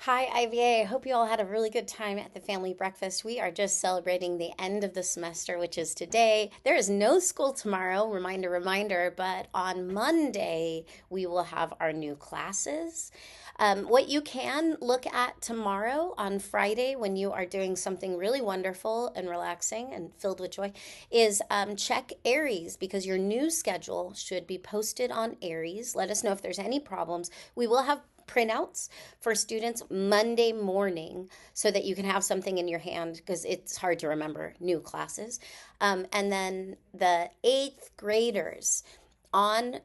Hi, IVA. I hope you all had a really good time at the family breakfast. We are just celebrating the end of the semester, which is today. There is no school tomorrow, reminder, reminder, but on Monday we will have our new classes. What you can look at tomorrow on Friday when you are doing something really wonderful and relaxing and filled with joy is check Aries because your new schedule should be posted on Aries. Let us know if there's any problems. We will have printouts for students Monday morning so that you can have something in your hand because it's hard to remember new classes. And then the eighth graders on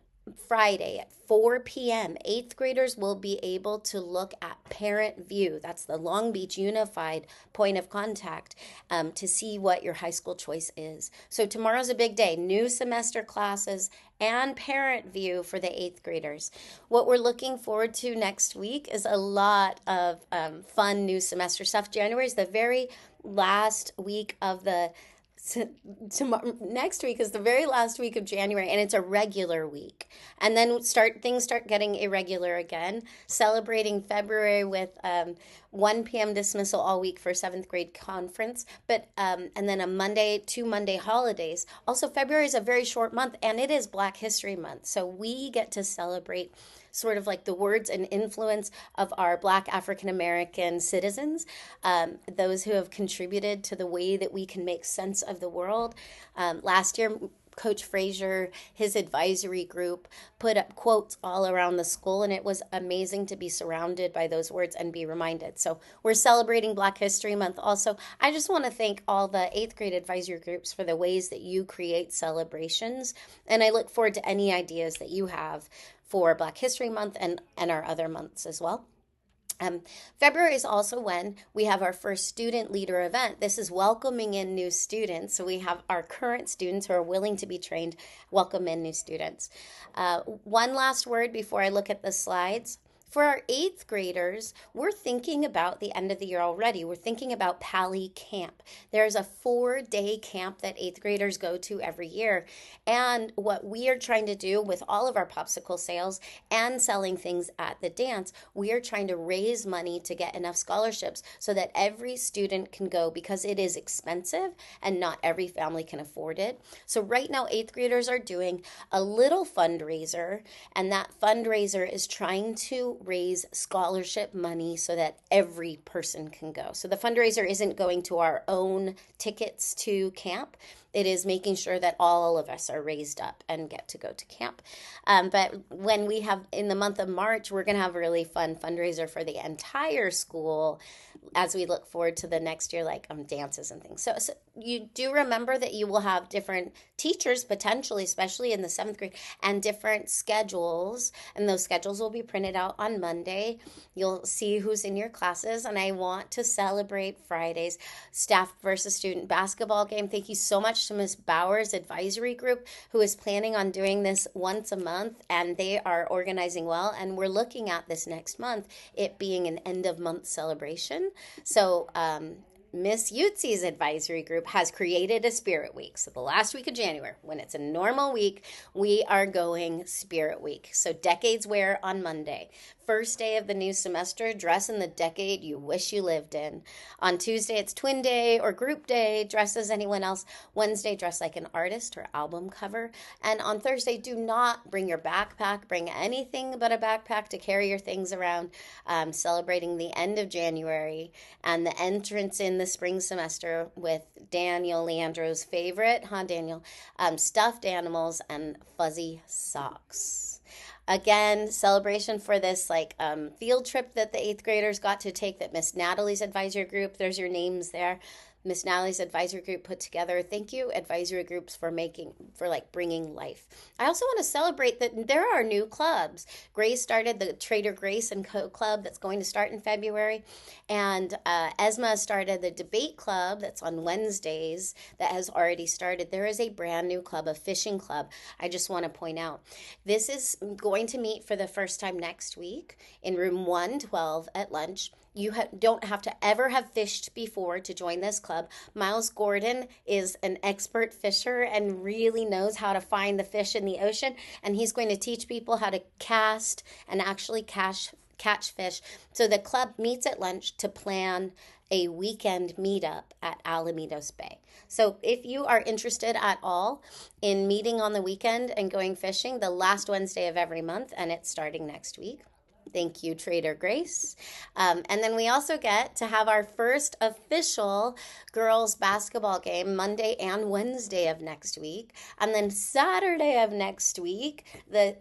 Friday at 4 p.m., eighth graders will be able to look at Parent View. That's the Long Beach Unified point of contact to see what your high school choice is. So tomorrow's a big day. New semester classes and Parent View for the eighth graders. What we're looking forward to next week is a lot of fun new semester stuff. January is the very last week of the tomorrow, next week is the very last week of January, and it's a regular week. And then things start getting irregular again. Celebrating February with 1 p.m. dismissal all week for seventh grade conference, but and then a Monday, 2 Monday holidays. Also, February is a very short month, and it is Black History Month, so we get to celebrate sort of like the words and influence of our Black African American citizens, those who have contributed to the way that we can make sense of the world. Last year, Coach Frazier, his advisory group, put up quotes all around the school, and it was amazing to be surrounded by those words and be reminded. So we're celebrating Black History Month also. I just want to thank all the eighth grade advisory groups for the ways that you create celebrations, and I look forward to any ideas that you have for Black History Month and our other months as well. Um, February is also when we have our first student leader event. This is welcoming in new students. So we have our current students who are willing to be trained, welcome in new students. One last word before I look at the slides. For our eighth graders, we're thinking about the end of the year already. We're thinking about Pali Camp. There's a 4-day camp that eighth graders go to every year. And what we are trying to do with all of our popsicle sales and selling things at the dance, we are trying to raise money to get enough scholarships so that every student can go because it is expensive and not every family can afford it. So right now, eighth graders are doing a little fundraiser, and that fundraiser is trying to raise scholarship money so that every person can go. So the fundraiser isn't going to our own tickets to camp. It is making sure that all of us are raised up and get to go to camp. But when we have in the month of March, we're going to have a really fun fundraiser for the entire school as we look forward to the next year, like dances and things. So you do remember that you will have different teachers potentially, especially in the seventh grade, and different schedules. And those schedules will be printed out on Monday. You'll see who's in your classes. And I want to celebrate Friday's staff versus student basketball game. Thank you so much to Miss Bauer's advisory group, who is planning on doing this once a month, and they are organizing well. And we're looking at this next month, it being an end of month celebration. So, Miss Utzi's advisory group has created a Spirit Week. So the last week of January, when it's a normal week, we are going Spirit Week. So decades wear on Monday. First day of the new semester, dress in the decade you wish you lived in. On Tuesday, it's twin day or group day, dress as anyone else. Wednesday, dress like an artist or album cover. And on Thursday, do not bring your backpack. Bring anything but a backpack to carry your things around, celebrating the end of January and the entrance in the spring semester with Daniel Leandro's favorite, Daniel? Stuffed animals and fuzzy socks. Again, celebration for this field trip that the eighth graders got to take, that Miss Natalie's advisory group, there's your names there, Miss Natalie's advisory group put together. Thank you, advisory groups, for bringing life. I also want to celebrate that there are new clubs. Grace started the Trader Grace and Co. Club that's going to start in February, and Esma started the Debate Club that's on Wednesdays that has already started. There is a brand new club, a fishing club. I just want to point out this is going to meet for the first time next week in room 112 at lunch. You don't have to ever have fished before to join this club. Miles Gordon is an expert fisher and really knows how to find the fish in the ocean. And he's going to teach people how to cast and actually catch fish. So the club meets at lunch to plan a weekend meetup at Alamitos Bay. So if you are interested at all in meeting on the weekend and going fishing, the last Wednesday of every month, and it's starting next week. Thank you, Trader Grace. And then we also get to have our first official girls basketball game Monday and Wednesday of next week. And then Saturday of next week, the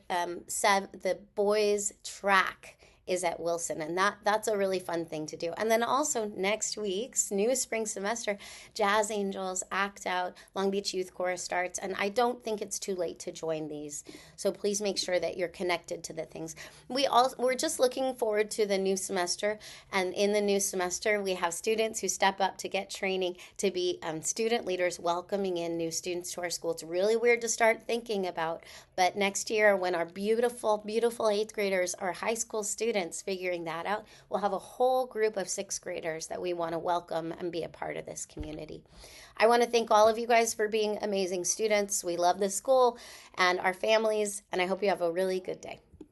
boys track is at Wilson, and that's a really fun thing to do. And then also next week's new spring semester, Jazz Angels, Act Out, Long Beach Youth Chorus starts, and I don't think it's too late to join these. So please make sure that you're connected to the things. We're just looking forward to the new semester, and in the new semester, we have students who step up to get training to be student leaders, welcoming in new students to our school. It's really weird to start thinking about, but next year, when our beautiful, beautiful 8th graders are high school students figuring that out, we'll have a whole group of 6th graders that we want to welcome and be a part of this community. I want to thank all of you guys for being amazing students. We love this school and our families, and I hope you have a really good day.